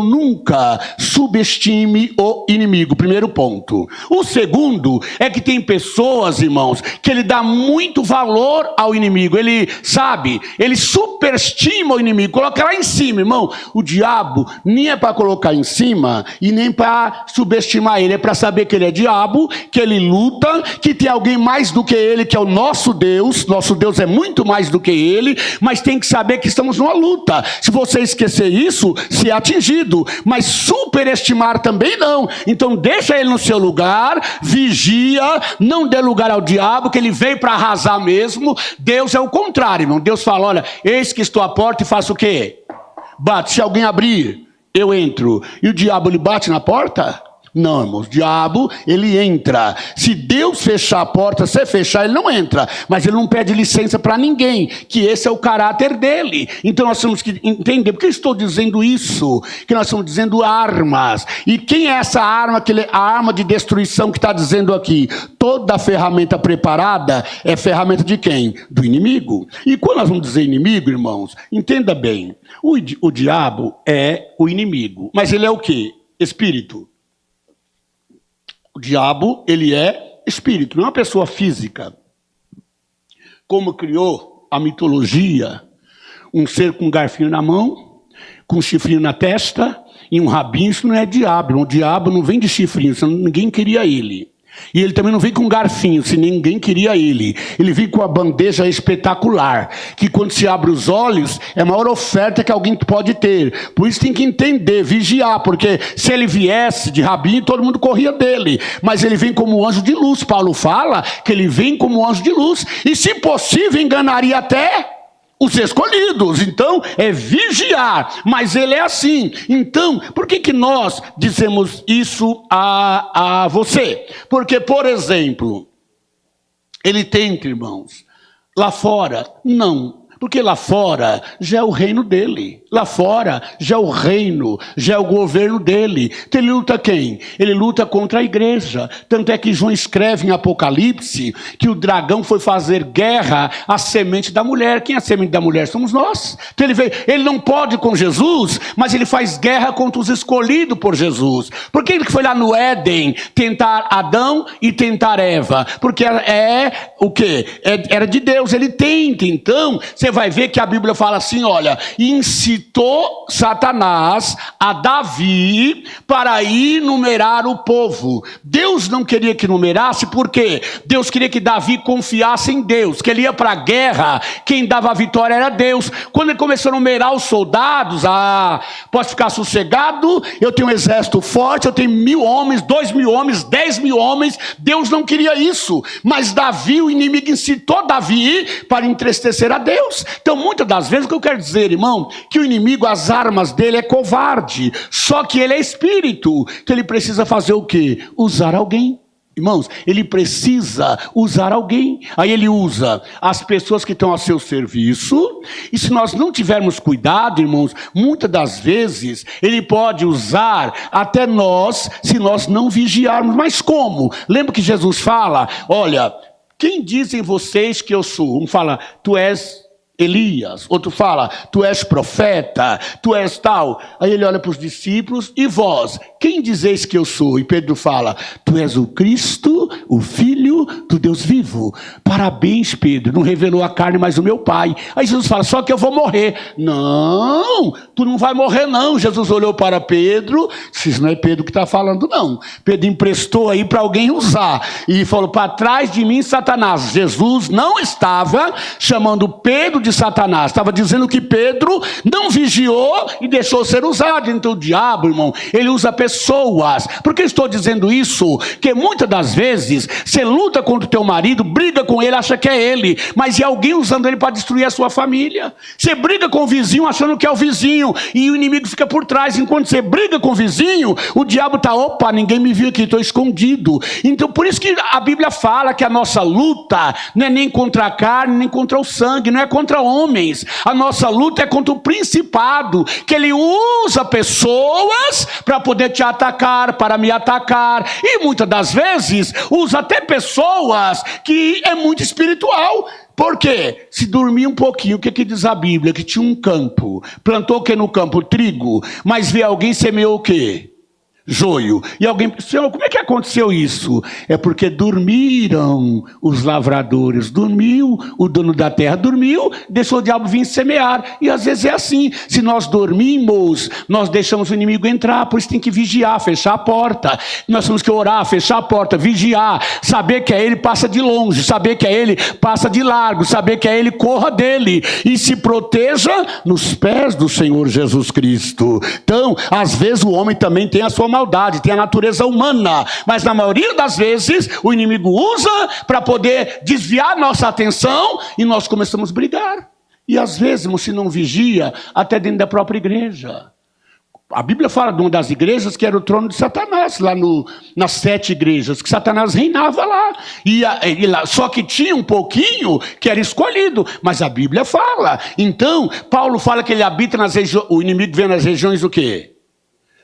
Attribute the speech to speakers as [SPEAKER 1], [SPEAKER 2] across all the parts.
[SPEAKER 1] nunca subestime o inimigo, primeiro ponto. O segundo é que tem pessoas, irmãos, que ele dá muito valor ao inimigo. Ele superestima o inimigo, coloca lá em cima, irmão. O diabo nem é para colocar em cima e nem para subestimar ele. É para saber que ele é diabo, que ele luta, que tem alguém mais do que ele, que é o nosso Deus. Nosso Deus é muito mais do que ele, mas tem que saber que estamos numa luta. Se você esquecer isso, se é atingido. Mas superestimar também não. Então deixa ele no seu lugar, vigia, não dê lugar ao diabo, que ele veio para arrasar mesmo. Deus é o contrário, irmão. Deus fala, olha, eis que estou à porta e faço o quê? Bate, se alguém abrir, eu entro. E o diabo, ele bate na porta? Não, irmãos, o diabo, ele entra. Se Deus fechar a porta, se fechar, ele não entra. Mas ele não pede licença para ninguém, que esse é o caráter dele. Então nós temos que entender, por que eu estou dizendo isso? Que nós estamos dizendo armas. E quem é essa arma, a arma de destruição que está dizendo aqui? Toda a ferramenta preparada é ferramenta de quem? Do inimigo. E quando nós vamos dizer inimigo, irmãos, entenda bem. O diabo é o inimigo. Mas ele é o quê? Espírito. O diabo, ele é espírito, não é uma pessoa física. Como criou a mitologia, um ser com um garfinho na mão, com um chifrinho na testa e um rabinho, isso não é diabo. O diabo não vem de chifrinho, senão ninguém queria ele. E ele também não vem com garfinho, se ninguém queria ele. Ele vem com a bandeja espetacular, que quando se abre os olhos, é a maior oferta que alguém pode ter. Por isso tem que entender, vigiar, porque se ele viesse de rabinho, todo mundo corria dele. Mas ele vem como anjo de luz. Paulo fala que ele vem como anjo de luz. E se possível, enganaria até os escolhidos. Então é vigiar, mas ele é assim. Então por que nós dizemos isso a você? Porque, por exemplo, ele tenta, irmãos, lá fora, não. Porque lá fora já é o reino dele. Lá fora já é o reino, já é o governo dele. Então ele luta quem? Ele luta contra a igreja. Tanto é que João escreve em Apocalipse que o dragão foi fazer guerra à semente da mulher. Quem é a semente da mulher? Somos nós. Então ele não pode com Jesus, mas ele faz guerra contra os escolhidos por Jesus. Por que ele foi lá no Éden tentar Adão e tentar Eva? Porque o quê? Era de Deus, ele tenta. Então você vai ver que a Bíblia fala assim, olha, incitou Satanás a Davi para ir numerar o povo. Deus não queria que numerasse, porque Deus queria que Davi confiasse em Deus, que ele ia para a guerra, quem dava a vitória era Deus. Quando ele começou a numerar os soldados, pode ficar sossegado, eu tenho um exército forte, eu tenho 1.000 homens, 2.000 homens, 10.000 homens. Deus não queria isso, mas Davi, o inimigo incitou Davi para entristecer a Deus. Então muitas das vezes o que eu quero dizer, irmão, que o inimigo, as armas dele é covarde, só que ele é espírito, que ele precisa fazer o quê? Usar alguém. Irmãos, ele precisa usar alguém. Aí ele usa as pessoas que estão a seu serviço. E se nós não tivermos cuidado, irmãos, muitas das vezes ele pode usar até nós, se nós não vigiarmos. Mas como? Lembra que Jesus fala, olha, quem dizem vocês que eu sou? Um fala, tu és Elias, outro fala, tu és profeta, tu és tal. Aí ele olha para os discípulos, e vós, quem dizeis que eu sou? E Pedro fala, tu és o Cristo, o Filho do Deus vivo. Parabéns, Pedro, não revelou a carne, mas o meu Pai. Aí Jesus fala, só que eu vou morrer. Não, tu não vai morrer não. Jesus olhou para Pedro, disse, não é Pedro que está falando não. Pedro emprestou aí para alguém usar, e falou, para trás de mim, Satanás. Jesus não estava chamando Pedro de Satanás, estava dizendo que Pedro não vigiou e deixou ser usado. Então o diabo, irmão, ele usa pessoas. Por que estou dizendo isso? Que muitas das vezes você luta contra o teu marido, briga com ele, acha que é ele, mas é alguém usando ele para destruir a sua família. Você briga com o vizinho achando que é o vizinho, e o inimigo fica por trás. Enquanto você briga com o vizinho, o diabo está, opa, ninguém me viu aqui, estou escondido. Então por isso que a Bíblia fala que a nossa luta não é nem contra a carne, nem contra o sangue, não é contra homens. A nossa luta é contra o principado, que ele usa pessoas para poder te atacar, para me atacar, e muitas das vezes usa até pessoas que é muito espiritual. Por quê? Se dormir um pouquinho, o que diz a Bíblia? Que tinha um campo. Plantou o que no campo? Trigo. Mas vê alguém semeou o quê? Joio. E alguém, Senhor, como é que aconteceu isso? É porque dormiram os lavradores, dormiu o dono da terra, dormiu, deixou o diabo vir semear. E às vezes é assim, se nós dormimos, nós deixamos o inimigo entrar, por isso tem que vigiar, fechar a porta. Nós temos que orar, fechar a porta, vigiar, saber que é ele, passa de longe, saber que é ele, passa de largo, saber que é ele, corra dele e se proteja nos pés do Senhor Jesus Cristo. Então, às vezes o homem também tem a sua maldade, tem a natureza humana, mas na maioria das vezes o inimigo usa para poder desviar nossa atenção e nós começamos a brigar. E às vezes, se não vigia, até dentro da própria igreja. A Bíblia fala de uma das igrejas que era o trono de Satanás, lá nas 7 igrejas, que Satanás reinava lá. Só que tinha um pouquinho que era escolhido, mas a Bíblia fala. Então, Paulo fala que ele habita nas regiões, o inimigo vem nas regiões o quê?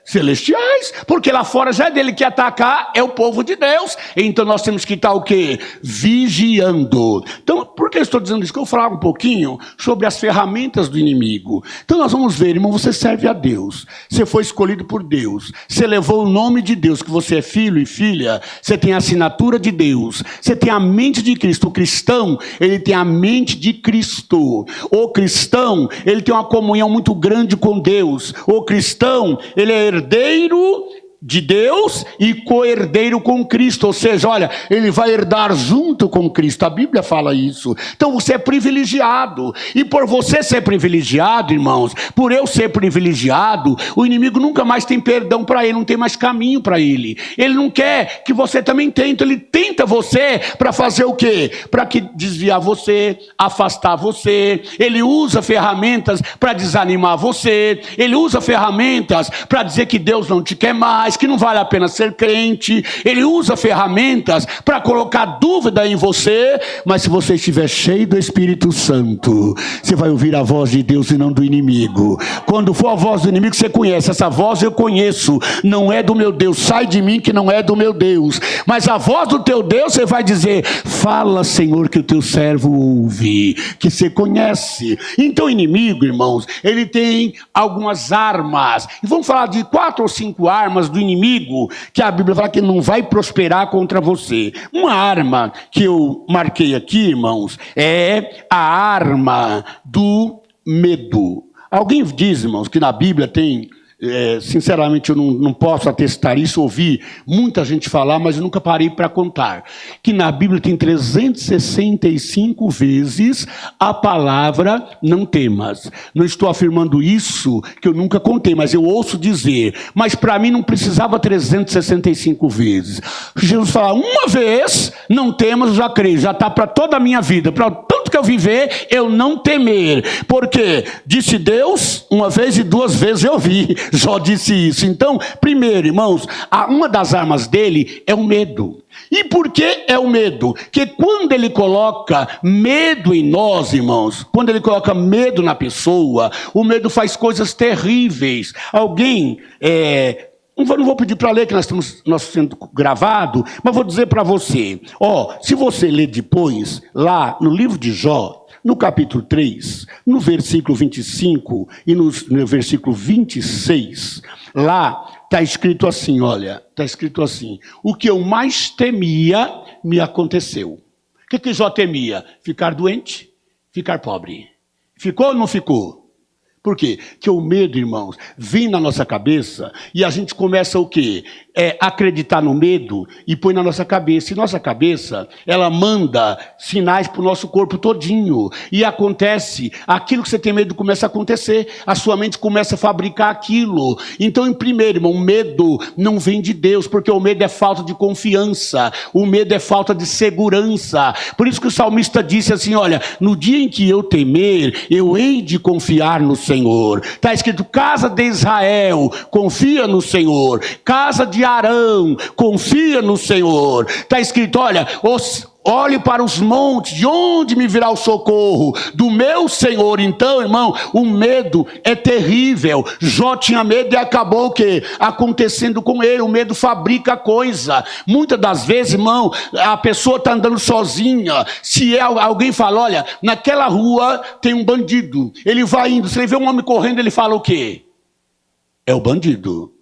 [SPEAKER 1] Celestiais, porque lá fora já é dele que atacar, é o povo de Deus. Então nós temos que estar o quê? Vigiando. Então, por que eu estou dizendo isso? Que eu vou falar um pouquinho sobre as ferramentas do inimigo. Então nós vamos ver, irmão, você serve a Deus, você foi escolhido por Deus, você levou o nome de Deus, que você é filho e filha, você tem a assinatura de Deus, você tem a mente de Cristo. O cristão, ele tem a mente de Cristo. O cristão, ele tem uma comunhão muito grande com Deus. O cristão, ele é herdeiro de Deus e co-herdeiro com Cristo, ou seja, olha, ele vai herdar junto com Cristo, a Bíblia fala isso. Então você é privilegiado, e por você ser privilegiado, irmãos, por eu ser privilegiado, o inimigo nunca mais tem perdão para ele, não tem mais caminho para ele. Ele não quer que você também tente, ele tenta você para fazer o quê? Para que desviar você, afastar você. Ele usa ferramentas para desanimar você, ele usa ferramentas para dizer que Deus não te quer mais, que não vale a pena ser crente. Ele usa ferramentas para colocar dúvida em você, mas se você estiver cheio do Espírito Santo, você vai ouvir a voz de Deus e não do inimigo. Quando for a voz do inimigo, você conhece, essa voz eu conheço, não é do meu Deus, sai de mim que não é do meu Deus. Mas a voz do teu Deus, você vai dizer, fala, Senhor, que o teu servo ouve, que você conhece. Então o inimigo, irmãos, ele tem algumas armas, e vamos falar de 4 ou 5 armas do inimigo, que a Bíblia fala que não vai prosperar contra você. Uma arma que eu marquei aqui, irmãos, é a arma do medo. Alguém diz, irmãos, que na Bíblia tem... sinceramente eu não posso atestar isso, ouvi muita gente falar, mas eu nunca parei para contar, que na Bíblia tem 365 vezes a palavra não temas. Não estou afirmando isso, que eu nunca contei, mas eu ouço dizer, mas para mim não precisava 365 vezes. Jesus fala, uma vez não temas, eu já creio, já está para toda a minha vida, para tanto que eu viver, eu não temer, porque disse Deus, uma vez e 2 vezes eu vi, Jó disse isso. Então, primeiro, irmãos, uma das armas dele é o medo. E por que é o medo? Que quando ele coloca medo em nós, irmãos, quando ele coloca medo na pessoa, o medo faz coisas terríveis. Alguém... não vou pedir para ler, que nós estamos sendo gravado, mas vou dizer para você. Se você ler depois, lá no livro de Jó, no capítulo 3, no versículo 25 e no versículo 26, lá está escrito assim, olha, está escrito assim, o que eu mais temia me aconteceu. O que Jó temia? Ficar doente, ficar pobre. Ficou ou não ficou? Por quê? Que o medo, irmãos, vem na nossa cabeça e a gente começa o quê? Acreditar no medo e põe na nossa cabeça. E nossa cabeça, ela manda sinais para o nosso corpo todinho. E acontece, aquilo que você tem medo começa a acontecer. A sua mente começa a fabricar aquilo. Então, em primeiro, irmão, o medo não vem de Deus, porque o medo é falta de confiança. O medo é falta de segurança. Por isso que o salmista disse assim, olha, no dia em que eu temer, eu hei de confiar no Senhor. Está escrito, casa de Israel, confia no Senhor. Casa de Arão, confia no Senhor. Está escrito, olha, Olhe para os montes, de onde me virá o socorro? Do meu Senhor. Então, irmão, o medo é terrível. Jó tinha medo e acabou o quê? Acontecendo com ele. O medo fabrica coisa. Muitas das vezes, irmão, a pessoa está andando sozinha. Se alguém fala, olha, naquela rua tem um bandido. Ele vai indo, se ele vê um homem correndo, ele fala o quê? É o bandido.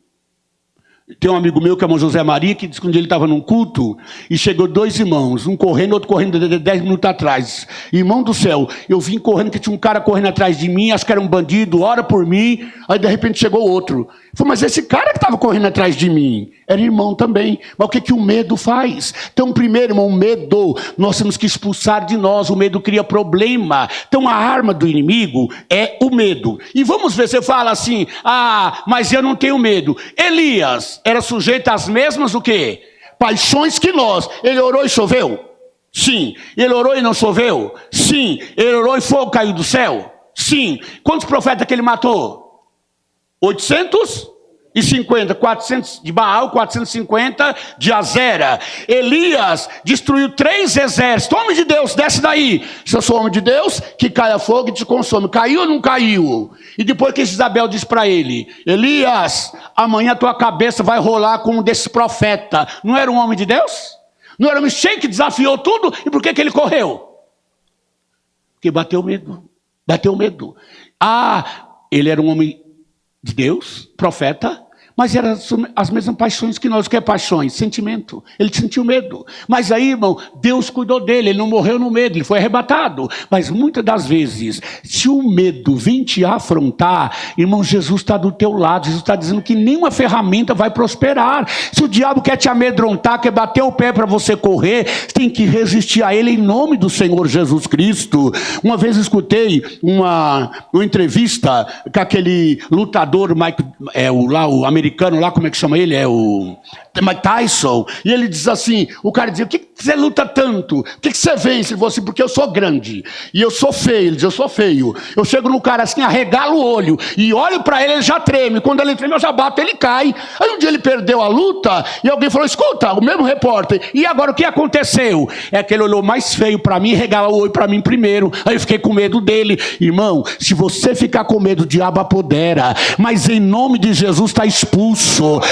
[SPEAKER 1] Tem um amigo meu que é o irmão José Maria, que disse que um dia ele estava num culto e chegou dois irmãos, um correndo, outro correndo 10 minutos atrás. Irmão do céu, eu vim correndo, que tinha um cara correndo atrás de mim, acho que era um bandido, ora por mim, aí de repente chegou outro. Eu falei, mas esse cara que estava correndo atrás de mim, era irmão também. Mas o que o medo faz? Então, primeiro, irmão, o medo, nós temos que expulsar de nós, o medo cria problema. Então, a arma do inimigo é o medo. E vamos ver, você fala assim, mas eu não tenho medo. Elias era sujeito às mesmas o quê? Paixões que nós. Ele orou e choveu? Sim. Ele orou e não choveu? Sim. Ele orou e fogo caiu do céu? Sim. Quantos profetas que ele matou? 850, 400 de Baal, 450 de Azera. Elias destruiu 3 exércitos. Homem de Deus, desce daí. Se eu sou homem de Deus, que caia fogo e te consome. Caiu ou não caiu? E depois que Isabel disse para ele, Elias, amanhã tua cabeça vai rolar com um desses profetas. Não era um homem de Deus? Não era um cheio que desafiou tudo? E por que ele correu? Porque bateu medo. Bateu medo. Ele era um homem de Deus, profeta, mas eram as mesmas paixões que nós. O que é paixões? Sentimento. Ele sentiu medo. Mas aí, irmão, Deus cuidou dele. Ele não morreu no medo, ele foi arrebatado. Mas muitas das vezes, se o medo vem te afrontar, irmão, Jesus está do teu lado. Jesus está dizendo que nenhuma ferramenta vai prosperar. Se o diabo quer te amedrontar, quer bater o pé para você correr, você tem que resistir a ele em nome do Senhor Jesus Cristo. Uma vez escutei uma entrevista com aquele lutador, o americano lá, como é que chama ele? É o Mike Tyson. E ele diz assim, o cara diz, o que você luta tanto? O que você vence? Ele falou assim, porque eu sou grande. E eu sou feio. Ele diz, eu sou feio. Eu chego no cara assim, arregalo o olho. E olho pra ele, ele já treme. Quando ele treme, eu já bato, ele cai. Aí um dia ele perdeu a luta. E alguém falou, escuta, o mesmo repórter. E agora o que aconteceu? É que ele olhou mais feio pra mim, regalou o olho pra mim primeiro. Aí eu fiquei com medo dele. Irmão, se você ficar com medo, o diabo apodera. Mas em nome de Jesus está expulso.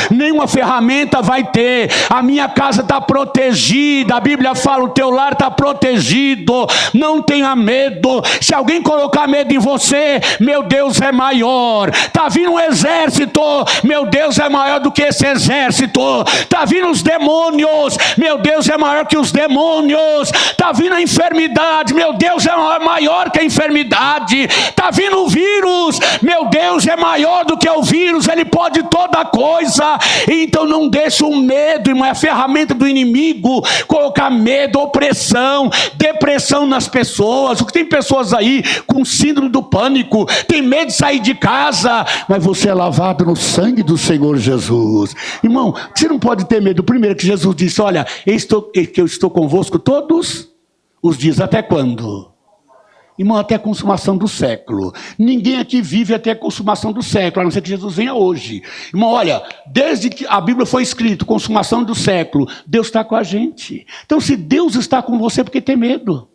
[SPEAKER 1] Nenhuma ferramenta vai ter. A minha casa está protegida. A Bíblia fala, o teu lar está protegido. Não tenha medo. Se alguém colocar medo em você, meu Deus é maior. Está vindo um exército, meu Deus é maior do que esse exército. Está vindo os demônios, meu Deus é maior que os demônios. Está vindo a enfermidade, meu Deus é maior que a enfermidade. Está vindo o vírus, meu Deus é maior do que o vírus. Ele pode toda coisa. Então não deixe o medo, irmão, é a ferramenta do inimigo, colocar medo, opressão, depressão nas pessoas. O que tem pessoas aí com síndrome do pânico, tem medo de sair de casa, mas você é lavado no sangue do Senhor Jesus. Irmão, você não pode ter medo. Primeiro que Jesus disse, olha, eu estou convosco todos os dias. Até quando? Irmão, até a consumação do século. Ninguém aqui vive até a consumação do século, a não ser que Jesus venha hoje. Irmão, olha, desde que a Bíblia foi escrita, consumação do século, Deus está com a gente. Então, se Deus está com você, por que ter medo?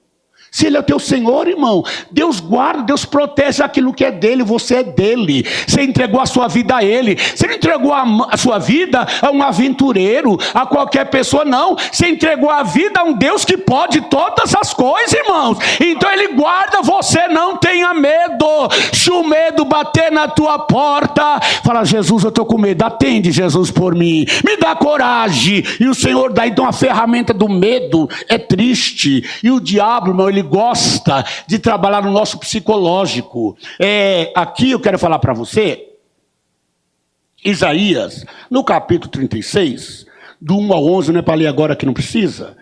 [SPEAKER 1] Se Ele é o teu Senhor, irmão, Deus guarda, Deus protege aquilo que é dele, você é dele. Você entregou a sua vida a Ele. Você não entregou a sua vida a um aventureiro, a qualquer pessoa, não. Você entregou a vida a um Deus que pode todas as coisas, irmãos. Então Ele guarda você, não tenha medo. Se o medo bater na tua porta, fala, Jesus, eu estou com medo. Atende, Jesus, por mim. Me dá coragem. E o Senhor dá. Então a ferramenta do medo é triste. E o diabo, irmão, ele gosta de trabalhar no nosso psicológico. Aqui eu quero falar para você, Isaías, no capítulo 36, do 1 ao 11, não é para ler agora que não precisa,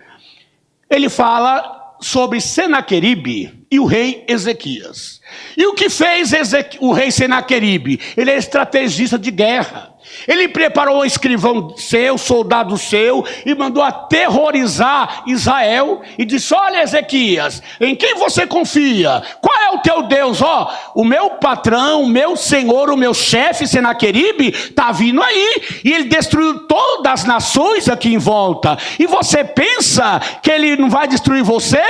[SPEAKER 1] ele fala sobre Senaqueribe e o rei Ezequias. E o que fez o rei Senaqueribe? Ele é estrategista de guerra. Ele preparou um escrivão seu, soldado seu, e mandou aterrorizar Israel. E disse: olha, Ezequias, em quem você confia? Qual é o teu Deus? Ó, o meu patrão, o meu senhor, o meu chefe, Senaqueribe, está vindo aí. E ele destruiu todas as nações aqui em volta. E você pensa que ele não vai destruir você?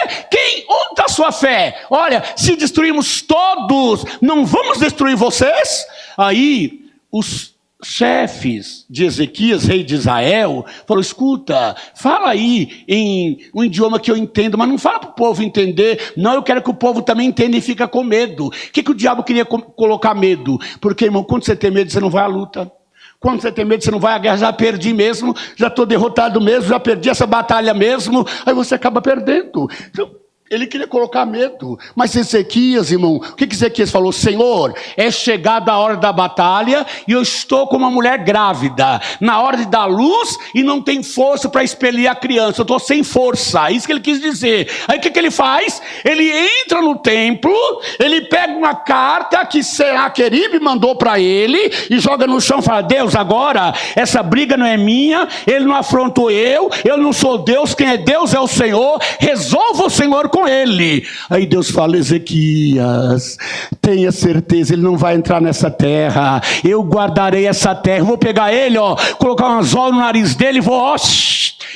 [SPEAKER 1] Onde está a sua fé? Olha, se destruirmos todos, não vamos destruir vocês? Aí, os chefes de Ezequias, rei de Israel, falou: escuta, fala aí em um idioma que eu entendo, mas não fala para o povo entender. Não, eu quero que o povo também entenda e fica com medo. O que o diabo queria colocar medo? Porque, irmão, quando você tem medo, você não vai à luta. Quando você tem medo, você não vai à guerra. Já perdi mesmo, já estou derrotado mesmo, já perdi essa batalha mesmo. Aí você acaba perdendo. Então, ele queria colocar medo. Mas Ezequias, irmão, o que Ezequias falou? Senhor, é chegada a hora da batalha e eu estou como uma mulher grávida, na hora de dar luz e não tem força para expelir a criança. Eu estou sem força. Isso que ele quis dizer. Aí o que ele faz? Ele entra no templo, ele pega uma carta que Senaqueribe mandou para ele e joga no chão e fala: Deus, agora essa briga não é minha, ele não afrontou eu não sou Deus, quem é Deus é o Senhor, resolva o Senhor com ele. Aí Deus fala: Ezequias, tenha certeza, ele não vai entrar nessa terra, eu guardarei essa terra, vou pegar ele, ó, colocar um anzol no nariz dele e vou, ó,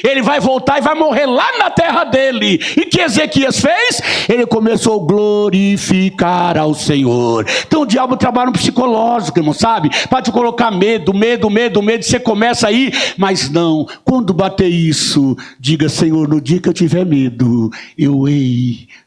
[SPEAKER 1] ele vai voltar e vai morrer lá na terra dele. E o que Ezequias fez? Ele começou a glorificar ao Senhor. Então o diabo trabalha no psicológico, irmão, sabe? Para te colocar medo, você começa aí, mas não, quando bater isso, diga: Senhor, no dia que eu tiver medo, eu hei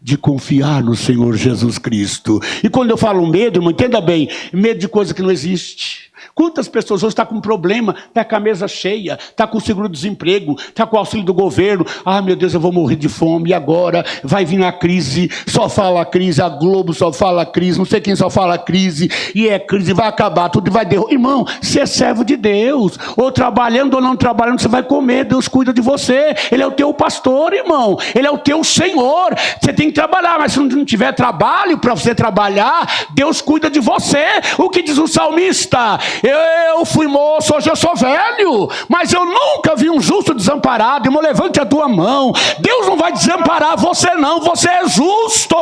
[SPEAKER 1] de confiar no Senhor Jesus Cristo. E quando eu falo medo, irmão, entenda bem, medo de coisa que não existe. Quantas pessoas hoje estão com problema, está com a mesa cheia, está com o seguro-desemprego, está com o auxílio do governo. Ah, meu Deus, eu vou morrer de fome, e agora vai vir a crise, só fala crise, a Globo só fala crise, não sei quem só fala crise, e é crise, vai acabar, tudo vai derrubar. Irmão, você é servo de Deus, ou trabalhando ou não trabalhando, você vai comer, Deus cuida de você, Ele é o teu pastor, irmão, Ele é o teu Senhor. Você tem que trabalhar, mas se não tiver trabalho para você trabalhar, Deus cuida de você. O que diz o salmista? Eu fui moço, hoje eu sou velho, mas eu nunca vi um justo desamparado. Irmão, levante a tua mão. Deus não vai desamparar você não, você é justo.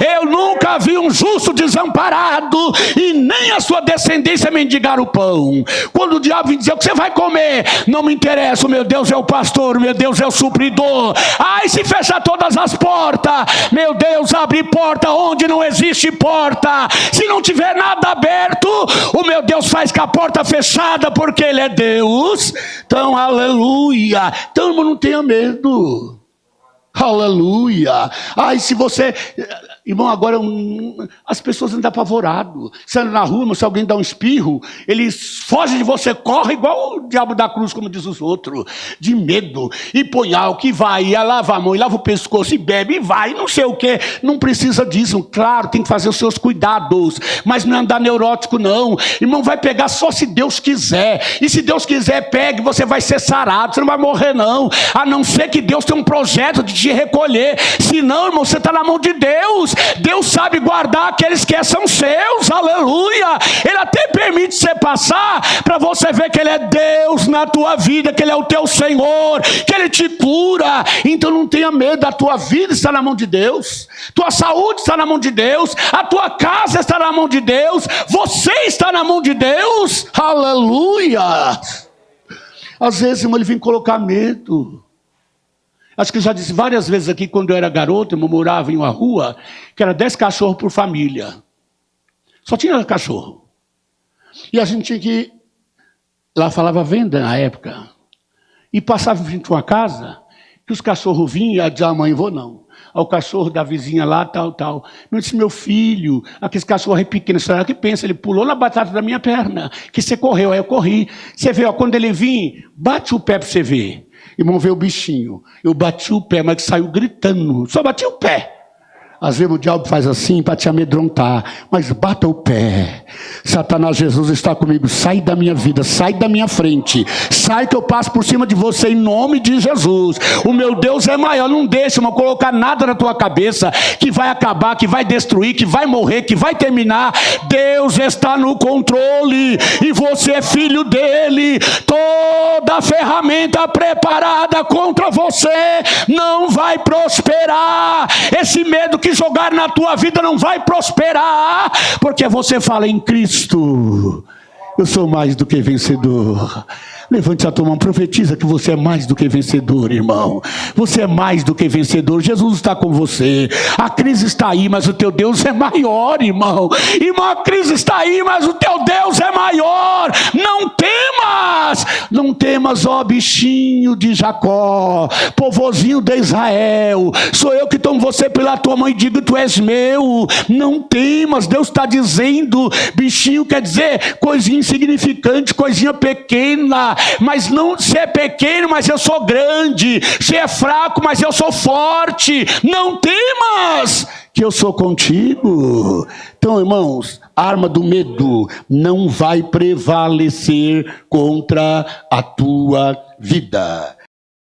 [SPEAKER 1] Eu nunca vi um justo desamparado e nem a sua descendência mendigar o pão. Quando o diabo vem dizer: o que você vai comer? Não me interessa, o meu Deus é o pastor, o meu Deus é o supridor. Ai, se fechar todas as portas, meu Deus, abre porta onde não existe porta. Se não tiver nada aberto, o meu Deus faz com a porta fechada, porque Ele é Deus. Então, aleluia. Então, irmão, não tenha medo. Aleluia. Ai, se você... Irmão, agora as pessoas andam apavoradas. Você anda na rua, se alguém dá um espirro, eles fogem de você, corre igual o diabo da cruz, como diz os outros, de medo. E põe álcool, e vai, e lava a mão, e lava o pescoço, e bebe, e vai, não sei o que. Não precisa disso. Claro, tem que fazer os seus cuidados, mas não é andar neurótico, não. Irmão, vai pegar só se Deus quiser. E se Deus quiser, pegue, você vai ser sarado, você não vai morrer, não. A não ser que Deus tenha um projeto de te recolher. Senão, irmão, você está na mão de Deus. Deus sabe guardar aqueles que são seus, aleluia. Ele até permite você passar, para você ver que Ele é Deus na tua vida, que Ele é o teu Senhor, que Ele te cura. Então não tenha medo, a tua vida está na mão de Deus, tua saúde está na mão de Deus, a tua casa está na mão de Deus, você está na mão de Deus, aleluia. Às vezes, irmão, Ele vem colocar medo. Acho que eu já disse várias vezes aqui, quando eu era garoto, eu morava em uma rua, que era 10 cachorros por família. Só tinha cachorro. E a gente tinha que... Lá falava venda na época. E passava em frente a uma casa, que os cachorros vinham e diziam: a mãe, vou não. Ao cachorro da vizinha lá, tal. Eu disse: meu filho, aquele cachorro é pequeno, será que pensa? Ele pulou na batata da minha perna, que você correu, aí eu corri. Você vê, ó, quando ele vinha, bate o pé para você ver. Irmão, veio o bichinho. Eu bati o pé, mas saiu gritando. Só bati o pé. Às vezes o diabo faz assim para te amedrontar, mas bata o pé. Satanás, Jesus está comigo, sai da minha vida, sai da minha frente, sai que eu passo por cima de você em nome de Jesus. O meu Deus é maior, não deixa eu colocar nada na tua cabeça que vai acabar, que vai destruir, que vai morrer, que vai terminar. Deus está no controle e você é filho dele. Toda ferramenta preparada contra você não vai prosperar. Esse medo que jogar na tua vida não vai prosperar, porque você fala: em Cristo eu sou mais do que vencedor. Levante a tua mão, profetiza que você é mais do que vencedor, irmão. Você é mais do que vencedor. Jesus está com você. A crise está aí, mas o teu Deus é maior, irmão. Irmão, a crise está aí, mas o teu Deus é maior. Não temas. Não temas, ó bichinho de Jacó, povozinho de Israel. Sou eu que tomo você pela tua mão e digo: tu és meu. Não temas. Deus está dizendo, bichinho quer dizer coisinha insignificante, coisinha pequena. Mas não, você é pequeno, mas eu sou grande. Você é fraco, mas eu sou forte. Não temas, que eu sou contigo. Então, irmãos, a arma do medo não vai prevalecer contra a tua vida.